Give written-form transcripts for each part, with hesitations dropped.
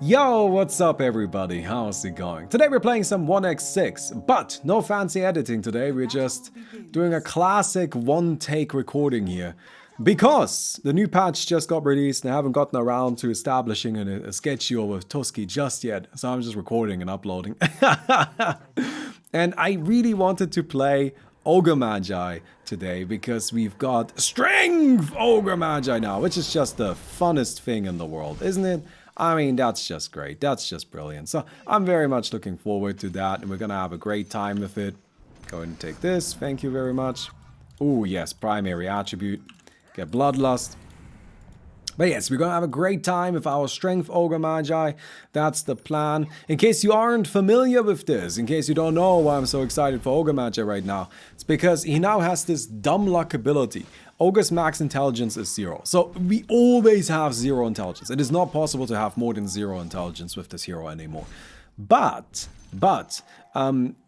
Yo, what's up everybody? How's it going? Today we're playing some 1x6, but no fancy editing today. We're just doing a classic one-take recording here. Because the new patch just got released and I haven't gotten around to establishing a schedule with Toski just yet. So I'm just recording and uploading. And I really wanted to play Ogre Magi today because we've got Strength Ogre Magi now, which is just the funnest thing in the world, isn't it? I mean, that's just great. That's just brilliant. So I'm very much looking forward to that, and we're gonna have a great time with it. Go ahead and take this. Thank you very much. Oh, yes, primary attribute. Get Bloodlust. But yes, we're gonna have a great time with our Strength Ogre Magi. That's the plan. In case you aren't familiar with this, in case you don't know why I'm so excited for Ogre Magi right now, it's because he now has this dumb luck ability. Ogre's max intelligence is 0. So we always have 0 intelligence. It is not possible to have more than 0 intelligence with this hero anymore. But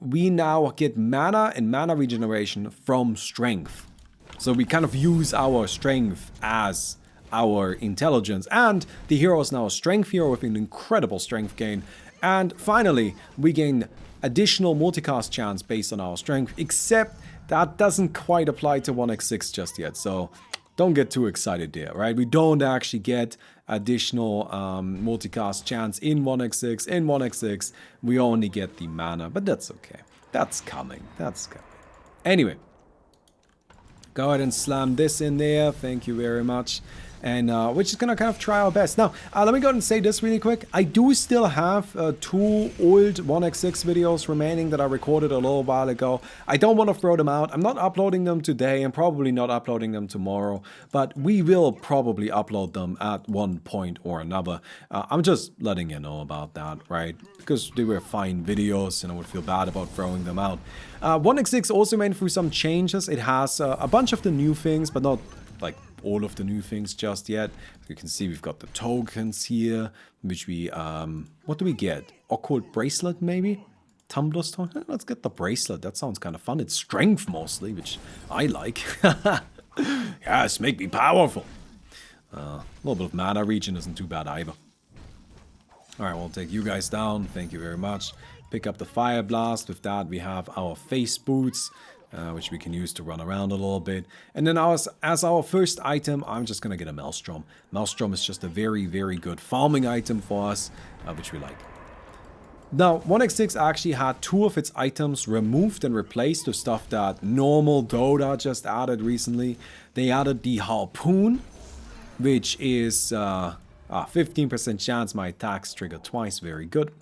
we now get mana and mana regeneration from strength. So we kind of use our strength as our intelligence, and the hero is now a strength hero with an incredible strength gain. And finally, we gain additional multicast chance based on our strength, except that doesn't quite apply to 1x6 just yet, so don't get too excited there, right? We don't actually get additional multicast chance in 1x6. In 1x6, we only get the mana, but that's okay. That's coming. That's coming. Anyway, go ahead and slam this in there. Thank you very much. And we're just gonna kind of try our best. Now, let me go ahead and say this really quick. I do still have 2 old 1x6 videos remaining that I recorded a little while ago. I don't want to throw them out. I'm not uploading them today. I'm probably not uploading them tomorrow. But we will probably upload them at one point or another. I'm just letting you know about that, right? Because they were fine videos and I would feel bad about throwing them out. 1x6 also went through some changes. It has a bunch of the new things, but not like all of the new things just yet. You can see we've got the tokens here, which we, what do we get? Occult bracelet, maybe? Tumbler's token? Let's get the bracelet. That sounds kind of fun. It's strength mostly, which I like. Yes, make me powerful. A little bit of mana regen isn't too bad either. Alright, we'll take you guys down. Thank you very much. Pick up the Fire Blast. With that, we have our face boots, which we can use to run around a little bit. And then as our first item, I'm just gonna get a Maelstrom. Maelstrom is just a very, very good farming item for us, which we like. Now, 1x6 actually had 2 of its items removed and replaced with stuff that normal Dota just added recently. They added the Harpoon, which is 15% chance my attacks trigger twice, very good.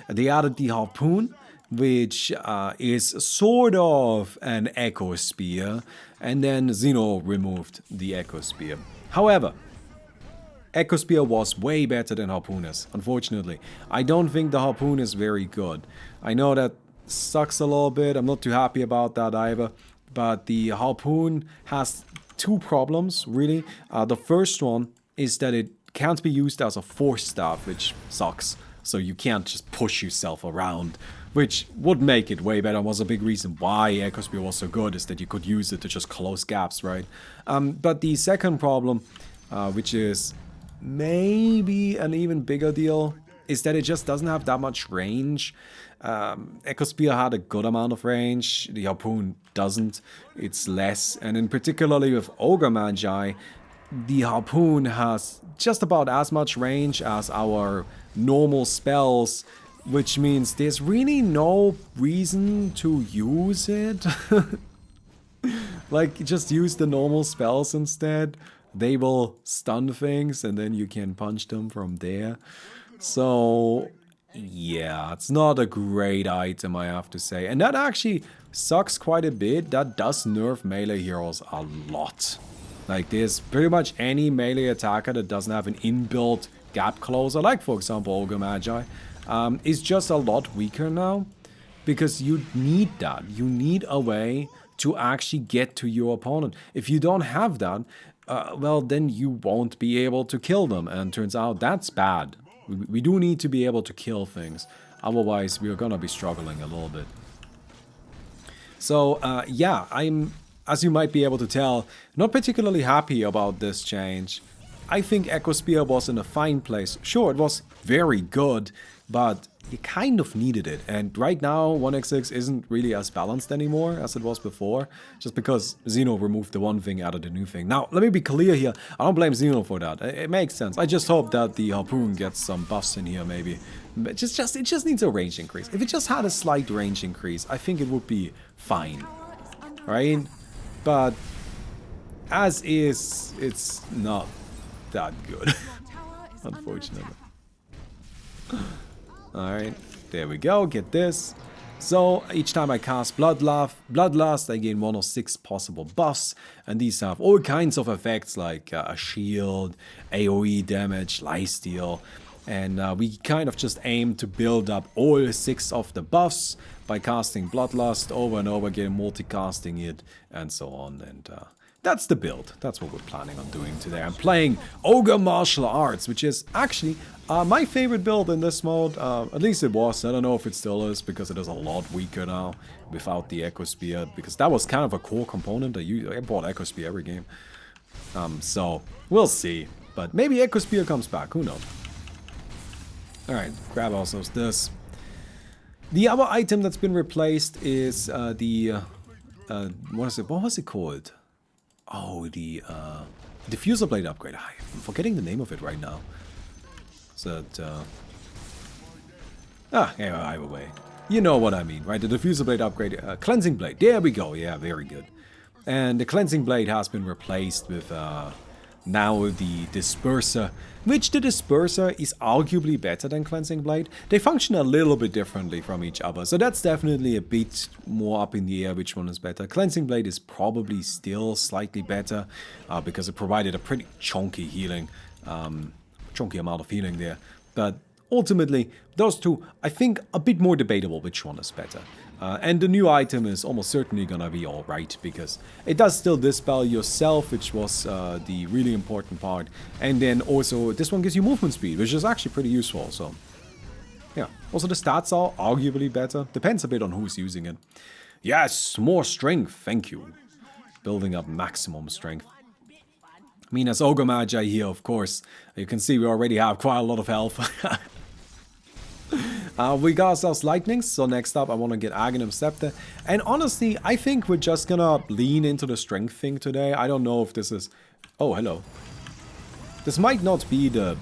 They added the Harpoon, which is sort of an Echo Spear, and then Xeno removed the Echo Spear. However, Echo Spear was way better than Harpoon is, unfortunately. I don't think the Harpoon is very good. I know that sucks a little bit, I'm not too happy about that either, but the Harpoon has 2 problems, really. The first one is that it can't be used as a force staff, which sucks. So you can't just push yourself around, which would make it way better. And was a big reason why Echo Spear was so good, is that you could use it to just close gaps, right? But the second problem, which is maybe an even bigger deal, is that it just doesn't have that much range. Echo Spear had a good amount of range, the Harpoon doesn't, it's less. And in particularly with Ogre Magi, the Harpoon has just about as much range as our normal spells, which means there's really no reason to use it. Like, just use the normal spells instead. They will stun things and then you can punch them from there. So yeah, it's not a great item, I have to say. And that actually sucks quite a bit. That does nerf melee heroes a lot. Like, there's pretty much any melee attacker that doesn't have an inbuilt gap closer, like for example Ogre Magi, is just a lot weaker now. Because you need that. You need a way to actually get to your opponent. If you don't have that, well, then you won't be able to kill them. And turns out that's bad. We do need to be able to kill things. Otherwise, we're gonna be struggling a little bit. So, yeah, I'm, as you might be able to tell, not particularly happy about this change. I think Echo Spear was in a fine place. Sure, it was very good, but you kind of needed it. And right now, 1x6 isn't really as balanced anymore as it was before, just because Xeno removed the one thing out of the new thing. Now, let me be clear here. I don't blame Xeno for that. It makes sense. I just hope that the Harpoon gets some buffs in here, maybe. But it just needs a range increase. If it just had a slight range increase, I think it would be fine. Right? But as is, it's not that good, unfortunately. Alright, there we go, get this. So, each time I cast Bloodlust, I gain 1 of 6 possible buffs, and these have all kinds of effects like a shield, AoE damage, lifesteal, and we kind of just aim to build up all 6 of the buffs by casting Bloodlust over and over again, multicasting it, and so on, and that's the build. That's what we're planning on doing today. I'm playing Ogre Martial Arts, which is actually my favorite build in this mode. At least it was. I don't know if it still is, because it is a lot weaker now without the Echo Spear, because that was kind of a core component. I bought Echo Spear every game. So, we'll see. But maybe Echo Spear comes back. Who knows? Alright, grab ourselves this. The other item that's been replaced is the... what was it called? Oh, the diffuser blade upgrade. I'm forgetting the name of it right now. So yeah, either way. You know what I mean, right? The diffuser blade upgrade, cleansing blade. There we go. Yeah, very good. And the cleansing blade has been replaced with now the disperser, which the disperser is arguably better than cleansing blade. They function a little bit differently from each other, so that's definitely a bit more up in the air which one is better. Cleansing blade is probably still slightly better because it provided a pretty chunky healing, chunky amount of healing there. But ultimately, those two, I think, a bit more debatable which one is better. And the new item is almost certainly gonna be alright, because it does still dispel yourself, which was the really important part. And then also, this one gives you movement speed, which is actually pretty useful, so... yeah. Also, the stats are arguably better. Depends a bit on who's using it. Yes, more strength, thank you. Building up maximum strength. I mean, as Ogre Magi here, of course, you can see we already have quite a lot of health. We got ourselves lightnings, so next up I want to get Aghanim Scepter. And honestly, I think we're just gonna lean into the strength thing today. I don't know if this is... oh, hello. This might not be the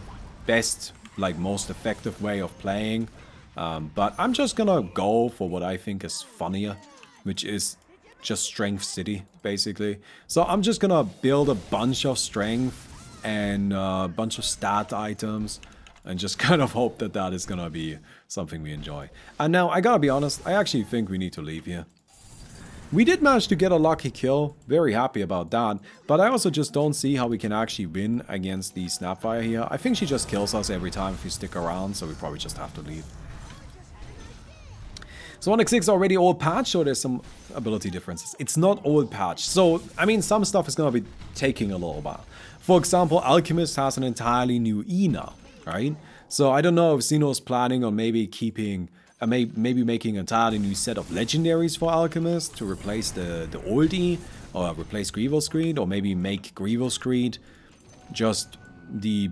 best, like, most effective way of playing. But I'm just gonna go for what I think is funnier, which is just Strength City, basically. So I'm just gonna build a bunch of strength and a bunch of stat items, and just kind of hope that that is gonna be something we enjoy. And now, I gotta be honest, I actually think we need to leave here. We did manage to get a lucky kill, very happy about that, but I also just don't see how we can actually win against the Snapfire here. I think she just kills us every time if we stick around, so we probably just have to leave. So 1x6 already all patched, or there's some ability differences? It's not all patched, so, I mean, some stuff is gonna be taking a little while. For example, Alchemist has an entirely new E now. Right? So I don't know if Xeno's planning on maybe keeping, maybe making an entirely new set of legendaries for Alchemist to replace the old E, or replace Grievous Greed, or maybe make Grievous Greed just the,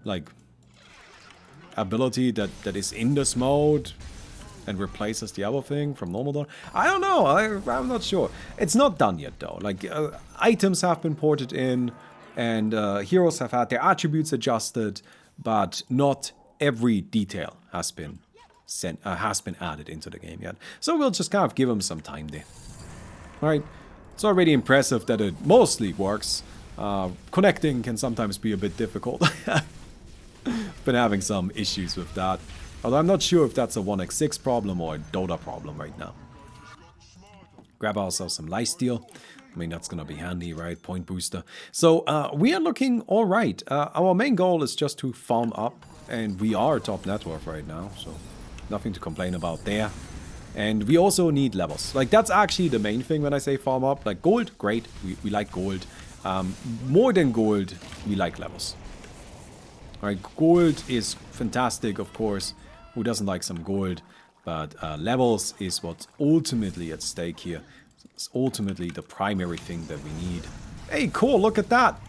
like, ability that is in this mode and replaces the other thing from normal Dota. I don't know, I'm not sure. It's not done yet though. Like, items have been ported in, and heroes have had their attributes adjusted, but not every detail has been added into the game yet. So we'll just kind of give them some time there. Alright, it's already impressive that it mostly works. Connecting can sometimes be a bit difficult. Been having some issues with that. Although I'm not sure if that's a 1x6 problem or a Dota problem right now. Grab ourselves some lifesteal. I mean, that's gonna be handy, right? Point booster. So, we are looking alright. Our main goal is just to farm up, and we are top net worth right now, so nothing to complain about there. And we also need levels. Like, that's actually the main thing when I say farm up. Like, gold, great. We like gold. More than gold, we like levels. Alright, gold is fantastic, of course. Who doesn't like some gold? But levels is what's ultimately at stake here. It's ultimately the primary thing that we need. Hey, cool, look at that.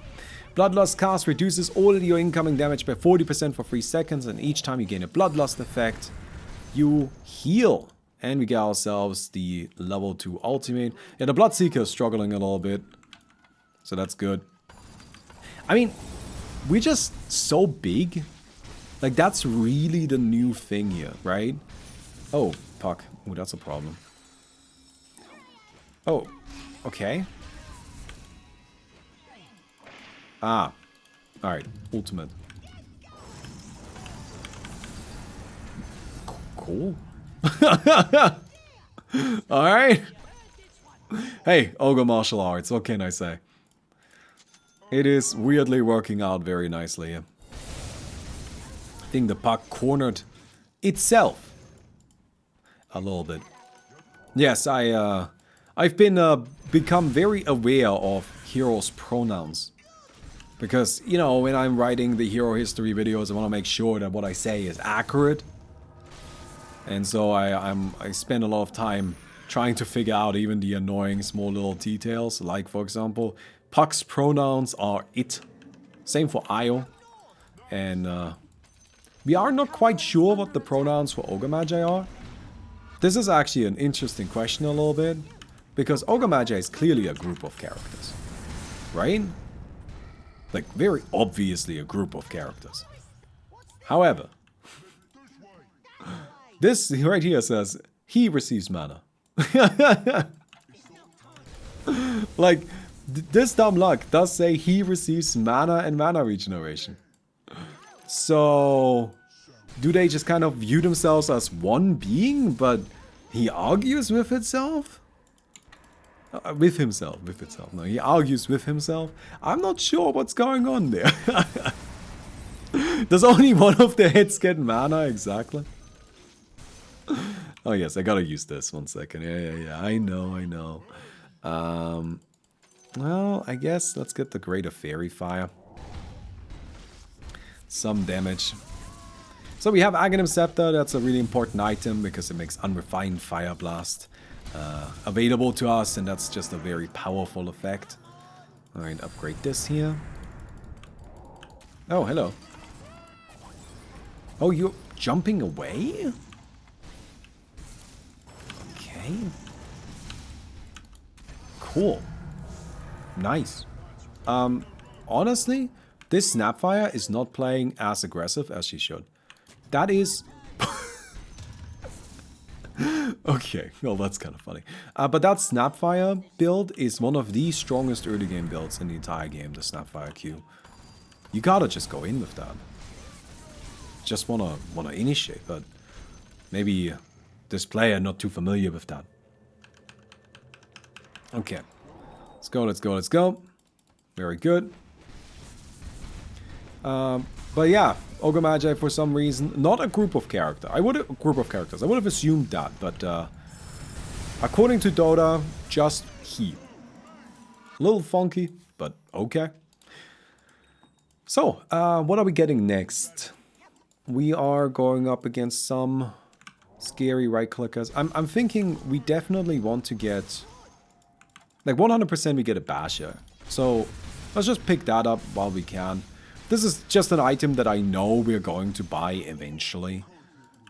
Bloodlust cast reduces all of your incoming damage by 40% for 3 seconds, and each time you gain a Bloodlust effect, you heal. And we get ourselves the level 2 ultimate. Yeah, the Bloodseeker is struggling a little bit, so that's good. I mean, we're just so big. Like, that's really the new thing here, right? Oh, fuck. Oh, that's a problem. Oh, okay. Ah. Alright, ultimate. Cool. Alright. Hey, Ogre Martial Arts, what can I say? It is weirdly working out very nicely here. I think the puck cornered itself a little bit. Yes, I've been become very aware of heroes' pronouns. Because, you know, when I'm writing the hero history videos, I want to make sure that what I say is accurate. And so I spend a lot of time trying to figure out even the annoying small little details. Like, for example, Puck's pronouns are it. Same for Io. And we are not quite sure what the pronouns for Ogre Magi are. This is actually an interesting question a little bit. Because Ogre Magi is clearly a group of characters. Right? Like, very obviously a group of characters. However, this right here says, he receives mana. Like, this dumb luck does say he receives mana and mana regeneration. So, do they just kind of view themselves as one being, but he argues with itself? With himself. No, he argues with himself. I'm not sure what's going on there. Does only one of the hits get mana? Exactly. Oh yes, I gotta use this. 1 second. Yeah. I know. Well, I guess let's get the Greater Fairy Fire. Some damage. So we have Aghanim Scepter. That's a really important item because it makes Unrefined Fire Blast available to us, and that's just a very powerful effect. Alright, upgrade this here. Oh, hello. Oh, you're jumping away? Okay. Cool. Nice. Honestly, this Snapfire is not playing as aggressive as she should. That is... Okay, well that's kind of funny. But that Snapfire build is one of the strongest early game builds in the entire game, the Snapfire Q. You gotta just go in with that. Just wanna initiate, but maybe this player not too familiar with that. Okay. Let's go. Very good. But yeah, Ogre Magi for some reason, not a group of characters. I would have assumed that, but according to Dota, just he. A little funky, but okay. So, what are we getting next? We are going up against some scary right clickers. I'm thinking we definitely want to get, like 100% we get a Basher. So let's just pick that up while we can. This is just an item that I know we're going to buy eventually.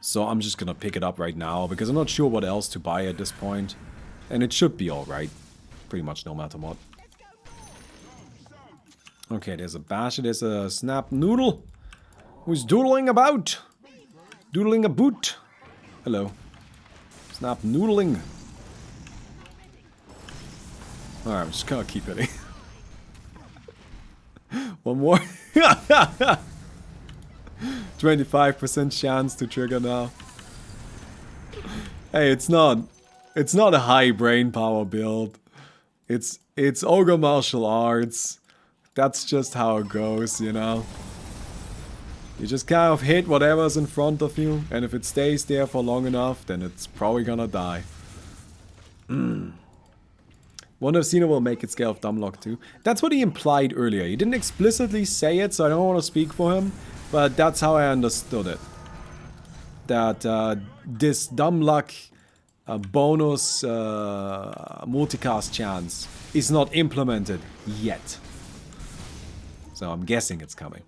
So I'm just gonna pick it up right now because I'm not sure what else to buy at this point. And it should be alright. Pretty much no matter what. Okay, there's a Basher, there's a Snap Noodle. Who's doodling about? Doodling a boot. Hello. Snap noodling. Alright, I'm just gonna keep hitting. One more. 25% chance to trigger now. Hey, it's not a high brain power build. It's Ogre Martial Arts. That's just how it goes, you know. You just kind of hit whatever's in front of you, and if it stays there for long enough, then it's probably gonna die. Wonder if Cena will make it scale of Dumblock too. That's what he implied earlier. He didn't explicitly say it, so I don't want to speak for him, but that's how I understood it. That this Dumbluck bonus multicast chance is not implemented yet. So I'm guessing it's coming.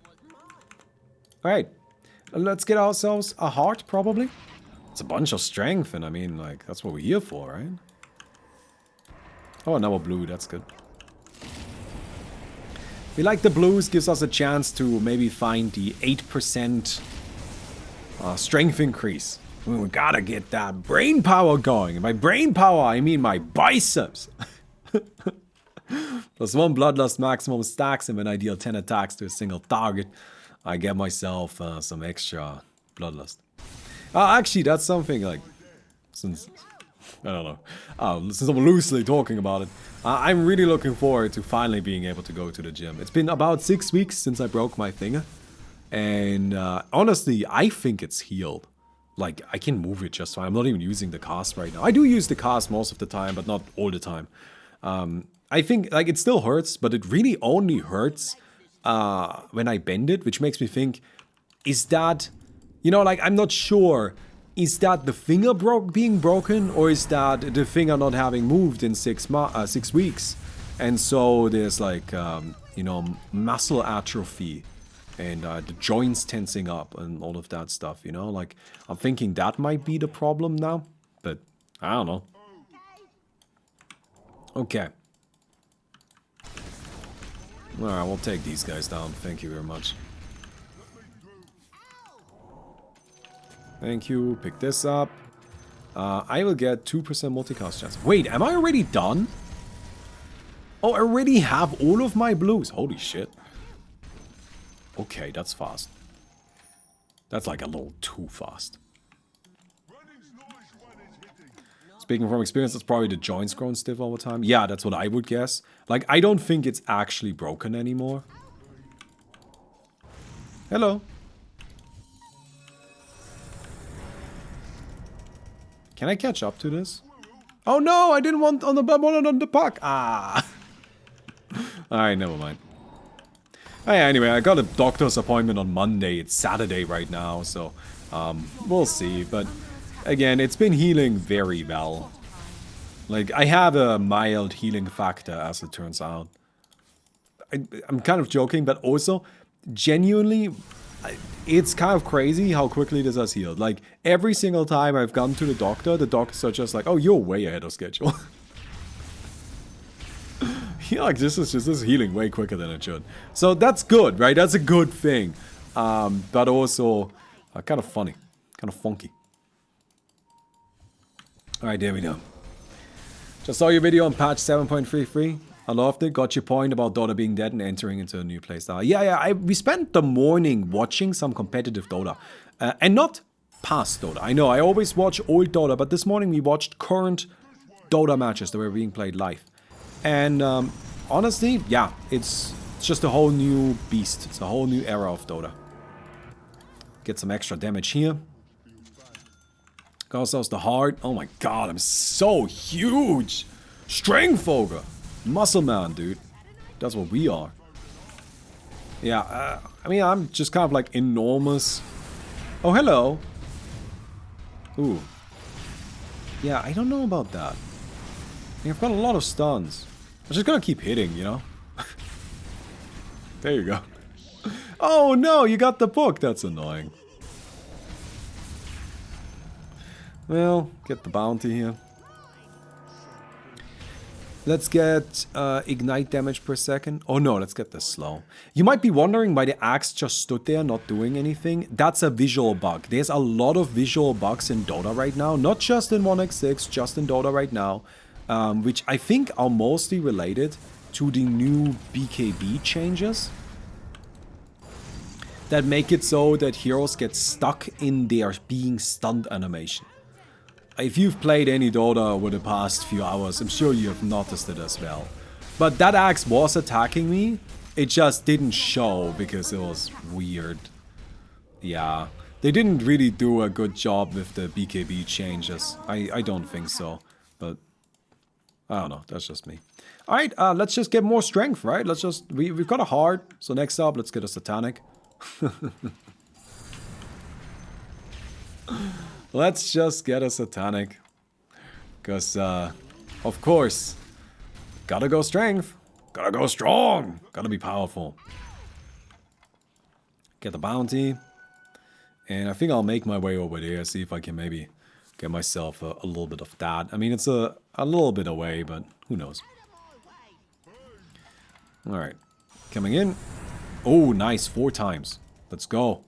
Alright. Let's get ourselves a heart, probably. It's a bunch of strength, and I mean, like, that's what we're here for, right? Oh, another blue, that's good. We like the blues, gives us a chance to maybe find the 8% strength increase. We gotta get that brain power going. And by brain power, I mean my biceps. Plus 1 Bloodlust maximum stacks, and when I deal 10 attacks to a single target, I get myself some extra Bloodlust. Actually, that's something like, since, I don't know, since I'm loosely talking about it, I'm really looking forward to finally being able to go to the gym. It's been about 6 weeks since I broke my finger, and honestly, I think it's healed. Like, I can move it just fine. I'm not even using the cast right now. I do use the cast most of the time, but not all the time. I think, like, it still hurts, but it really only hurts when I bend it, which makes me think, is that, you know, like, I'm not sure, is that the finger being broken, or is that the finger not having moved in 6 weeks? And so there's, like, you know, muscle atrophy, and the joints tensing up, and all of that stuff, you know? Like, I'm thinking that might be the problem now, but I don't know. Okay. Alright, we'll take these guys down. Thank you very much. Thank you. Pick this up. I will get 2% multicast chance. Wait, am I already done? Oh, I already have all of my blues. Holy shit. Okay, that's fast. That's like a little too fast. Speaking from experience, it's probably the joints growing stiff all the time. Yeah, that's what I would guess. Like, I don't think it's actually broken anymore. Hello. Can I catch up to this? Oh no, I didn't want on the puck. Ah. Alright, never mind. Oh, yeah, anyway, I got a doctor's appointment on Monday. It's Saturday right now, so we'll see. But again, it's been healing very well. Like, I have a mild healing factor, as it turns out. I'm kind of joking, but also, genuinely, it's kind of crazy how quickly this has healed. Like, every single time I've gone to the doctors are just like, oh, you're way ahead of schedule. Yeah, like, this is healing way quicker than it should. So that's good, right? That's a good thing. But also, kind of funny. Kind of funky. Alright, there we go. Just saw your video on patch 7.33. I loved it. Got your point about Dota being dead and entering into a new playstyle. Yeah, we spent the morning watching some competitive Dota. And not past Dota. I know, I always watch old Dota, but this morning we watched current Dota matches that were being played live. And honestly, yeah, it's just a whole new beast. It's a whole new era of Dota. Get some extra damage here. Got ourselves the heart. Oh my god, I'm so huge! Strength Ogre! Muscle man, dude. That's what we are. Yeah, I mean, I'm just kind of like enormous. Oh, hello! Ooh. Yeah, I don't know about that. I mean, I've got a lot of stuns. I'm just gonna keep hitting, you know? There you go. Oh no, you got the book. That's annoying. Well, get the bounty here. Let's get ignite damage per second. Oh no, let's get this slow. You might be wondering why the axe just stood there not doing anything. That's a visual bug. There's a lot of visual bugs in Dota right now. Not just in 1x6, just in Dota right now. Which I think are mostly related to the new BKB changes. That make it so that heroes get stuck in their being stunned animation. If you've played any Dota over the past few hours, I'm sure you have noticed it as well. But that axe was attacking me, it just didn't show because it was weird. Yeah, they didn't really do a good job with the BKB changes. I don't think so, but I don't know, that's just me. Alright, let's just get more strength, right? Let's just, we've got a heart, so next up, let's get a satanic. Let's just get a satanic. Because, of course, gotta go strength. Gotta go strong. Gotta be powerful. get the bounty. And I think I'll make my way over there, see if I can maybe get myself a little bit of that. I mean, it's a little bit away, but who knows. Alright, coming in. Oh, nice, 4 times. Let's go.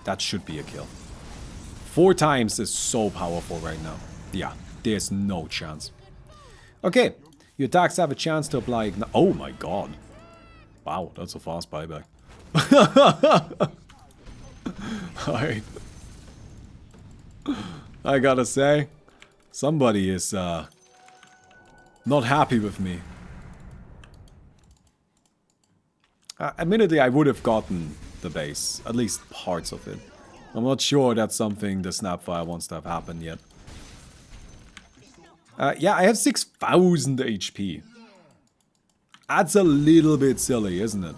That should be a kill. 4 times is so powerful right now. Yeah, there's no chance. Okay, your attacks have a chance to apply... Oh my god. Wow, that's a fast buyback. Alright. I gotta say, somebody is not happy with me. Admittedly, I would have gotten the base, at least parts of it. I'm not sure that's something the Snapfire wants to have happen yet. Yeah, I have 6,000 HP. That's a little bit silly, isn't it?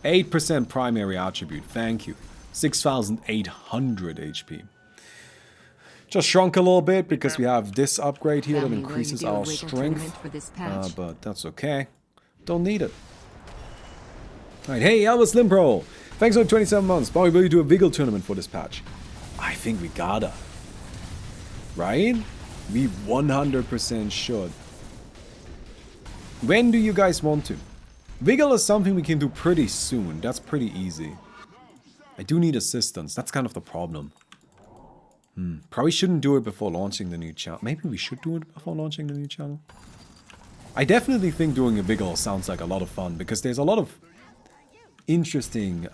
8% primary attribute, thank you. 6,800 HP. Just shrunk a little bit because we have this upgrade here that increases our strength. But that's okay. Don't need it. Alright, hey, Elvis Limpro. Thanks for 27 months. Baumi, will you do a Wiggle tournament for this patch? I think we gotta. Right? We 100% should. When do you guys want to? Wiggle is something we can do pretty soon. That's pretty easy. I do need assistance. That's kind of the problem. Probably shouldn't do it before launching the new channel. Maybe we should do it before launching the new channel. I definitely think doing a Wiggle sounds like a lot of fun because there's a lot of interesting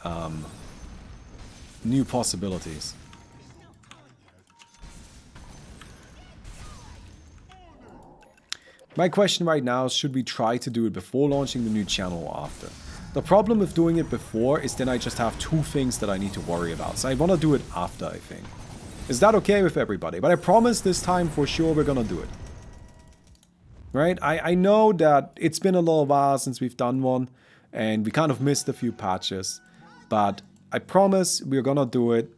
new possibilities. My question right now is, should we try to do it before launching the new channel or after? The problem with doing it before is then I just have 2 things that I need to worry about. So I want to do it after, I think. Is that okay with everybody? But I promise this time for sure we're gonna do it. Right? I know that it's been a little while since we've done one. And we kind of missed a few patches. But I promise we're gonna do it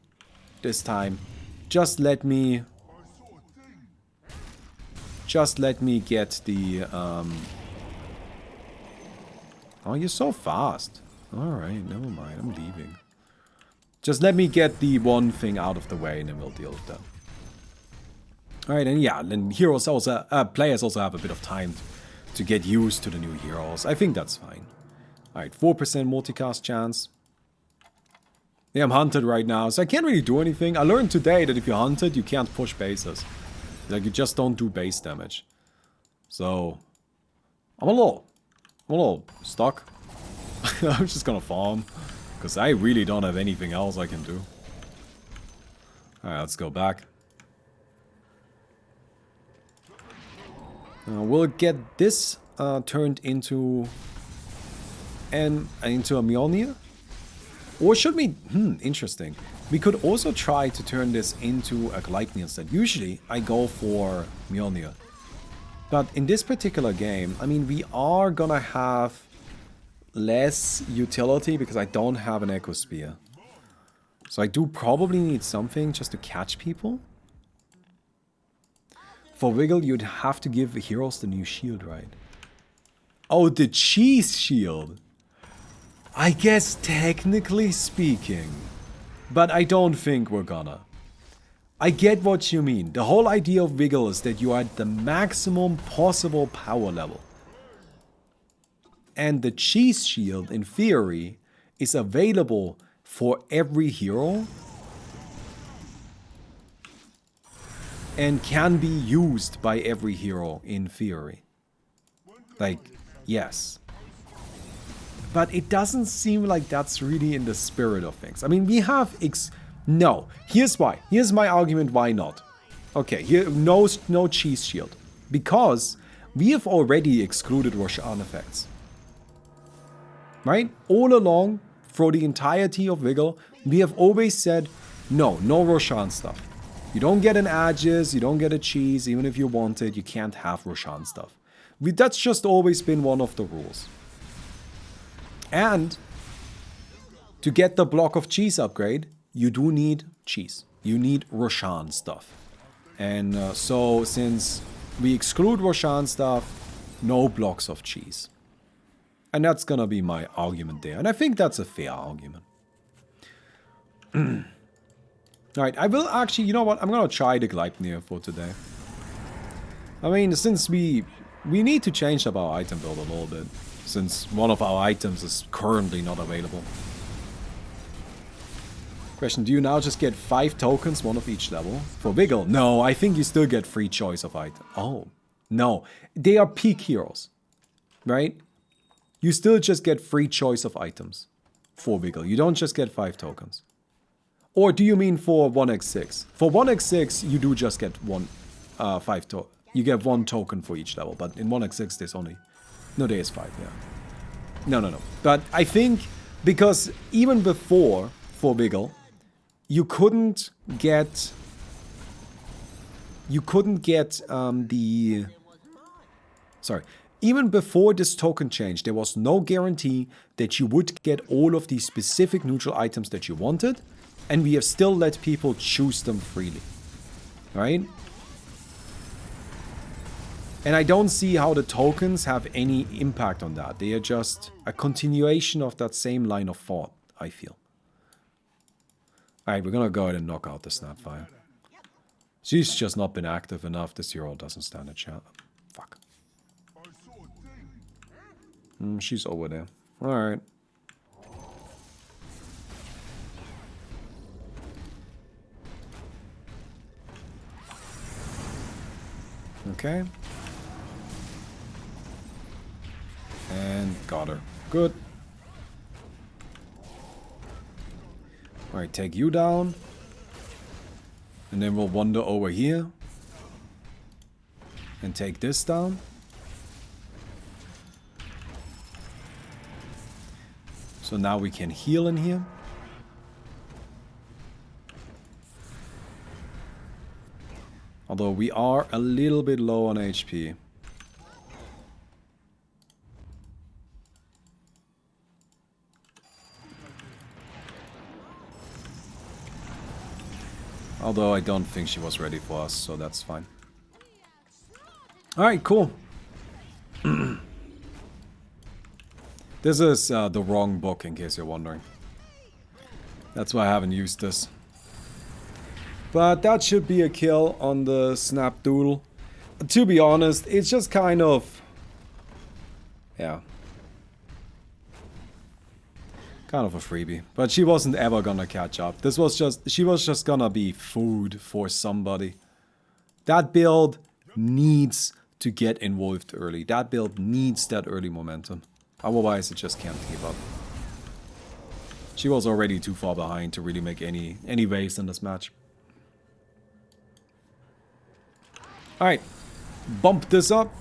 this time. Just let me get the... Oh, you're so fast. Alright, never mind. I'm leaving. Just let me get the one thing out of the way and then we'll deal with that. Alright, and yeah, then heroes also... players also have a bit of time to get used to the new heroes. I think that's fine. Alright, 4% multicast chance. Yeah, I'm hunted right now, so I can't really do anything. I learned today that if you're hunted, you can't push bases. Like, you just don't do base damage. So, I'm a little stuck. I'm just gonna farm. Because I really don't have anything else I can do. Alright, let's go back. We'll get this turned into a Mjolnir? Or should we... interesting. We could also try to turn this into a Gleipnir instead. Usually, I go for Mjolnir. But in this particular game, I mean, we are gonna have less utility because I don't have an Echo Spear. So I do probably need something just to catch people. For Wiggle, you'd have to give the heroes the new shield, right? Oh, the cheese shield! I guess technically speaking. But I don't think we're gonna. I get what you mean. The whole idea of Wiggle is that you are at the maximum possible power level. And the cheese shield, in theory, is available for every hero. And can be used by every hero, in theory. Like, yes. But it doesn't seem like that's really in the spirit of things. I mean, we have... No. Here's why. Here's my argument why not. Okay, here, no cheese shield. Because we have already excluded Roshan effects. Right? All along, for the entirety of Wiggle, we have always said, no Roshan stuff. You don't get an Aegis, you don't get a cheese, even if you want it, you can't have Roshan stuff. That's just always been one of the rules. And to get the block of cheese upgrade, you do need cheese. You need Roshan stuff. And so since we exclude Roshan stuff, no blocks of cheese. And that's gonna be my argument there. And I think that's a fair argument. Alright, I will actually, you know what? I'm gonna try the Gleipnir for today. I mean, since we need to change up our item build a little bit. Since one of our items is currently not available. Question, do you now just get 5 tokens, one of each level? For Wiggle? No, I think you still get free choice of item. Oh, no. They are peak heroes. Right? You still just get free choice of items. For Wiggle. You don't just get 5 tokens. Or do you mean for 1x6? For 1x6, you do just get 5 tokens. You get 1 token for each level. But in 1x6, there's only... No, there is 5, yeah. No. But I think because even before, for Wiggle, you couldn't get the... Sorry. Even before this token change, there was no guarantee that you would get all of the specific neutral items that you wanted. And we have still let people choose them freely. Right? And I don't see how the tokens have any impact on that. They are just a continuation of that same line of thought, I feel. Alright, we're gonna go ahead and knock out the Snapfire. She's just not been active enough. This hero doesn't stand a chance. Fuck. She's over there. Alright. Okay. And got her. Good. Alright, take you down. And then we'll wander over here. And take this down. So now we can heal in here. Although we are a little bit low on HP. Although I don't think she was ready for us, so that's fine. Alright, cool. This is the wrong book, in case you're wondering. That's why I haven't used this. But that should be a kill on the Snapdoodle. To be honest, it's just kind of... Yeah. Kind of a freebie. But she wasn't ever gonna catch up. This was just... She was just gonna be food for somebody. That build needs to get involved early. That build needs that early momentum. Otherwise, it just can't keep up. She was already too far behind to really make any waves in this match. Alright. Bump this up.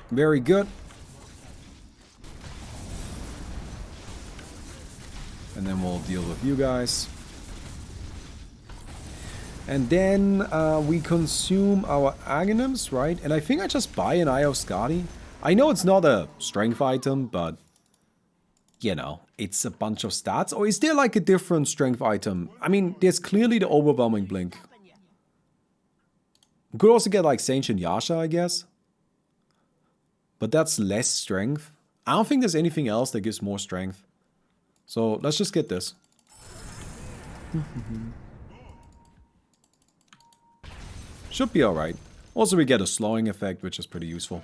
Very good. And then we'll deal with you guys. And then we consume our Aghanims, right? And I think I just buy an Eye of Skadi. I know it's not a strength item, but... You know, it's a bunch of stats. Or is there like a different strength item? I mean, there's clearly the Overwhelming Blink. You could also get like Saint Yasha, I guess. But that's less strength. I don't think there's anything else that gives more strength. So let's just get this. Should be alright. Also we get a slowing effect, which is pretty useful.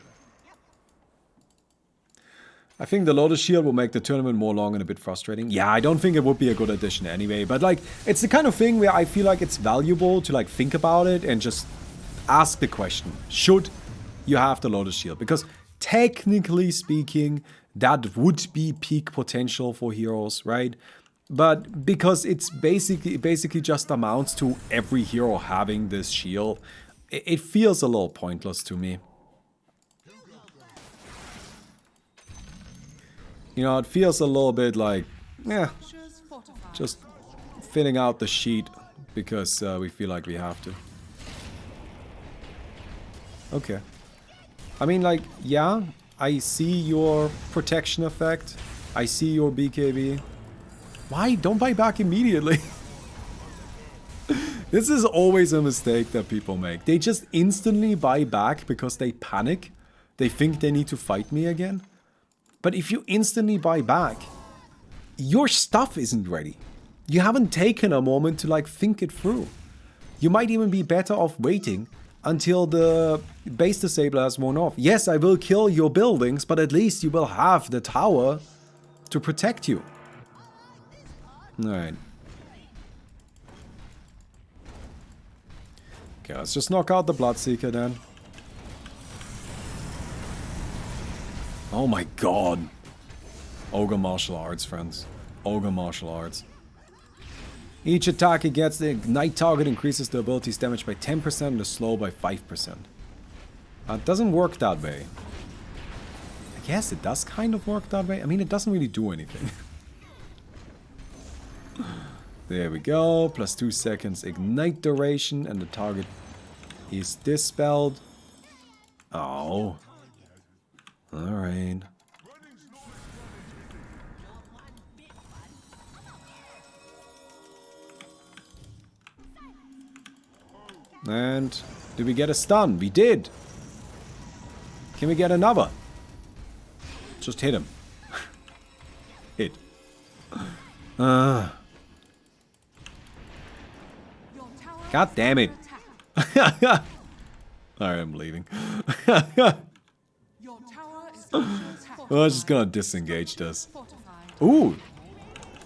I think the Lotus Shield will make the tournament more long and a bit frustrating. Yeah, I don't think it would be a good addition anyway. But like, it's the kind of thing where I feel like it's valuable to like think about it and just ask the question. Should you have the Lotus Shield? Because technically speaking, that would be peak potential for heroes, right? But because it's basically just amounts to every hero having this shield, it feels a little pointless to me. You know, it feels a little bit like, yeah, just filling out the sheet because we feel like we have to. Okay. I mean, like, yeah, I see your protection effect. I see your BKB. Why? Don't buy back immediately. This is always a mistake that people make. They just instantly buy back because they panic. They think they need to fight me again. But if you instantly buy back, your stuff isn't ready. You haven't taken a moment to like think it through. You might even be better off waiting until the base disabler has worn off. Yes, I will kill your buildings, but at least you will have the tower to protect you. Alright. Okay, let's just knock out the Bloodseeker then. Oh my god. Ogre martial arts, friends. Ogre martial arts. Each attack against the ignite target increases the ability's damage by 10% and the slow by 5%. It doesn't work that way. I guess it does kind of work that way. I mean, it doesn't really do anything. There we go. Plus 2 seconds ignite duration and the target is dispelled. Oh. Alright. And did we get a stun? We did. Can we get another? Just hit him. Hit. God damn it. Alright, I'm leaving. Well, I'm just gonna disengage this. Ooh.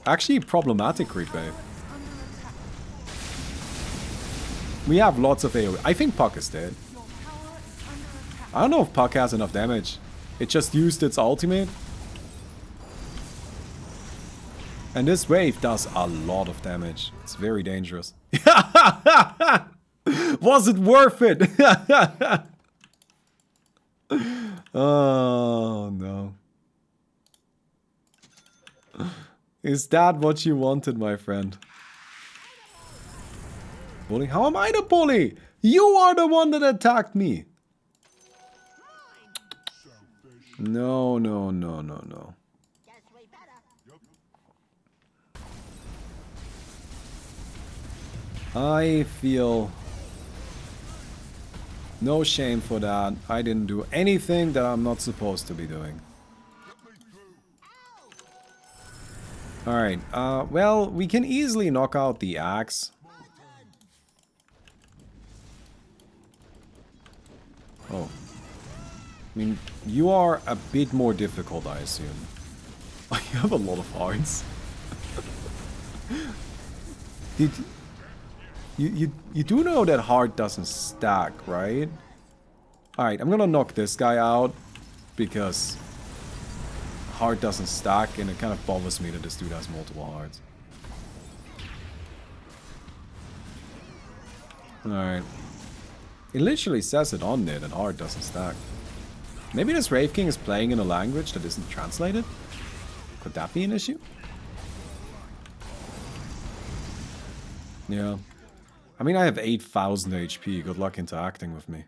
Actually, problematic creep wave. We have lots of AoE. I think Puck is dead. I don't know if Puck has enough damage. It just used its ultimate. And this wave does a lot of damage. It's very dangerous. Was it worth it? Oh no. Is that what you wanted, my friend? Bully? How am I the bully? You are the one that attacked me. No, no, no, no, no. I feel no shame for that. I didn't do anything that I'm not supposed to be doing. Alright, well, we can easily knock out the axe. Oh. I mean, you are a bit more difficult, I assume. You have a lot of hearts. Did you do know that heart doesn't stack, right? Alright, I'm gonna knock this guy out because heart doesn't stack and it kind of bothers me that this dude has multiple hearts. Alright. It literally says it on there that heart doesn't stack. Maybe this Wraith King is playing in a language that isn't translated? Could that be an issue? Yeah. I mean, I have 8,000 HP. Good luck interacting with me.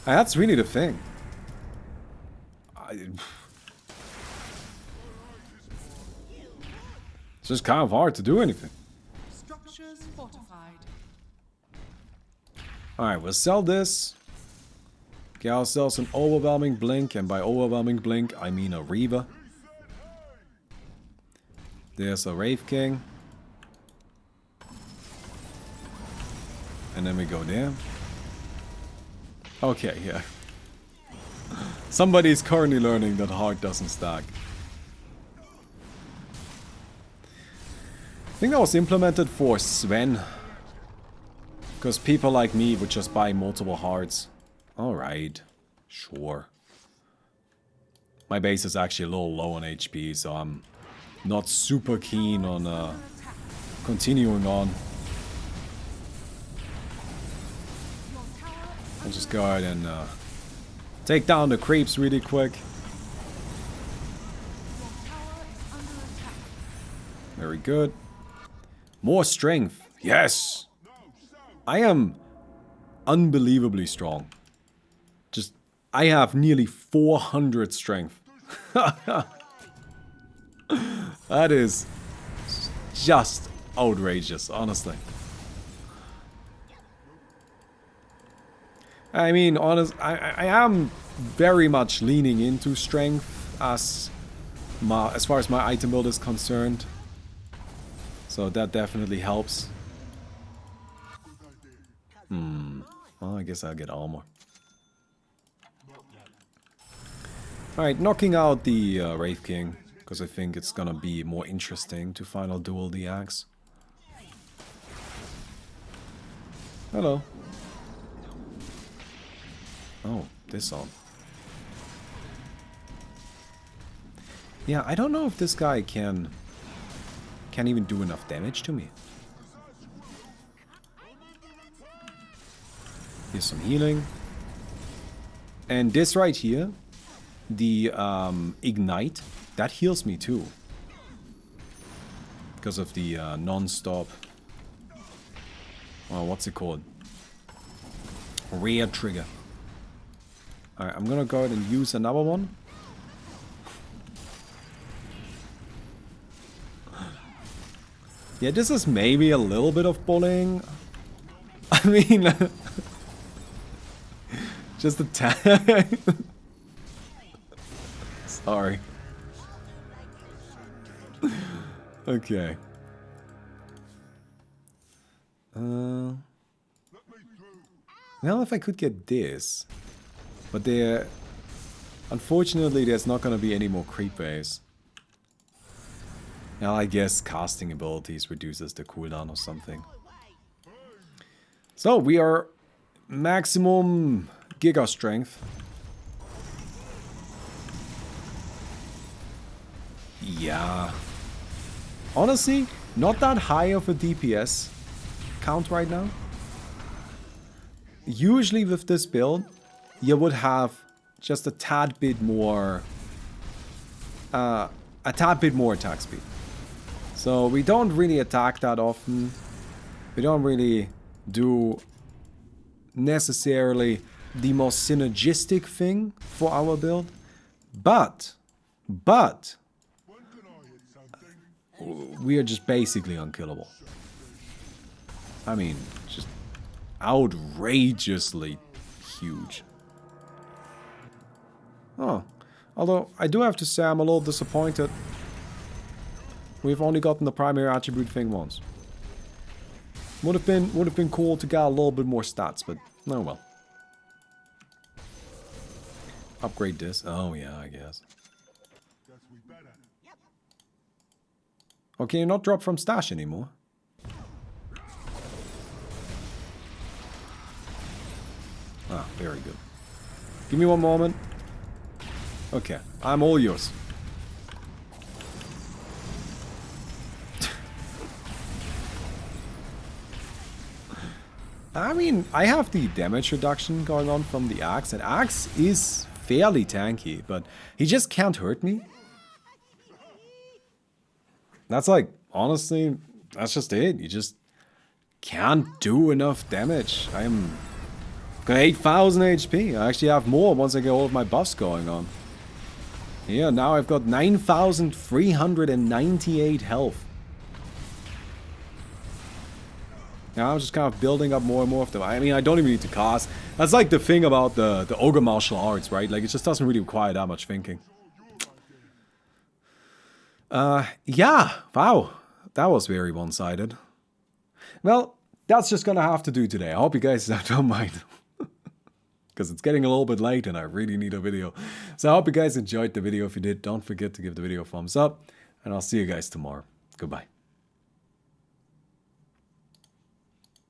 That's really the thing. It's just kind of hard to do anything. Structures fortified. Alright, we'll sell this. Get ourselves an overwhelming blink, and by overwhelming blink, I mean a Reaver. There's a Wraith King. And then we go there. Okay, yeah. Somebody's currently learning that heart doesn't stack. I think that was implemented for Sven. Because people like me would just buy multiple hearts. Alright. Sure. My base is actually a little low on HP, so I'm not super keen on continuing on. I'll just go ahead and take down the creeps really quick. Very good. More strength. Yes! I am unbelievably strong. Just, I have nearly 400 strength. That is just outrageous, honestly. I mean, I am very much leaning into strength as far as my item build is concerned. So that definitely helps. Well, I guess I'll get armor. Alright, knocking out the Wraith King, because I think it's gonna be more interesting to final duel the axe. Hello. Oh, this on. Yeah, I don't know if this guy can even do enough damage to me. Here's some healing. And this right here, the Ignite, that heals me too. Because of the non-stop... Oh, what's it called? Rare trigger. Alright, I'm gonna go ahead and use another one. Yeah, this is maybe a little bit of bullying. I mean... just attack. Sorry. Okay. Well, if I could get this. But there... Unfortunately, there's not gonna be any more creep waves. Now, I guess casting abilities reduces the cooldown or something. So, we are maximum Giga strength. Yeah. Honestly, not that high of a DPS count right now. Usually with this build, you would have just a tad bit more attack speed. So we don't really attack that often. We don't really do necessarily the most synergistic thing for our build. But we are just basically unkillable. I mean, just outrageously huge. Oh, although I do have to say I'm a little disappointed. We've only gotten the primary attribute thing once. Would have been cool to get a little bit more stats, but oh well. Upgrade this. Oh yeah, I guess. Oh, can you not drop from stash anymore? Ah, very good. Give me one moment. Okay, I'm all yours. I mean, I have the damage reduction going on from the axe, and axe is fairly tanky, but he just can't hurt me. That's like, honestly, that's just it. You just can't do enough damage. I'm got 8,000 HP. I actually have more once I get all of my buffs going on. Yeah, now I've got 9,398 health. Now I'm just kind of building up more and more of them. I mean, I don't even need to cast. That's like the thing about the Ogre martial arts, right? Like, it just doesn't really require that much thinking. Yeah, wow. That was very one-sided. Well, that's just gonna have to do today. I hope you guys don't mind. Because it's getting a little bit late and I really need a video. So I hope you guys enjoyed the video. If you did, don't forget to give the video a thumbs up. And I'll see you guys tomorrow. Goodbye.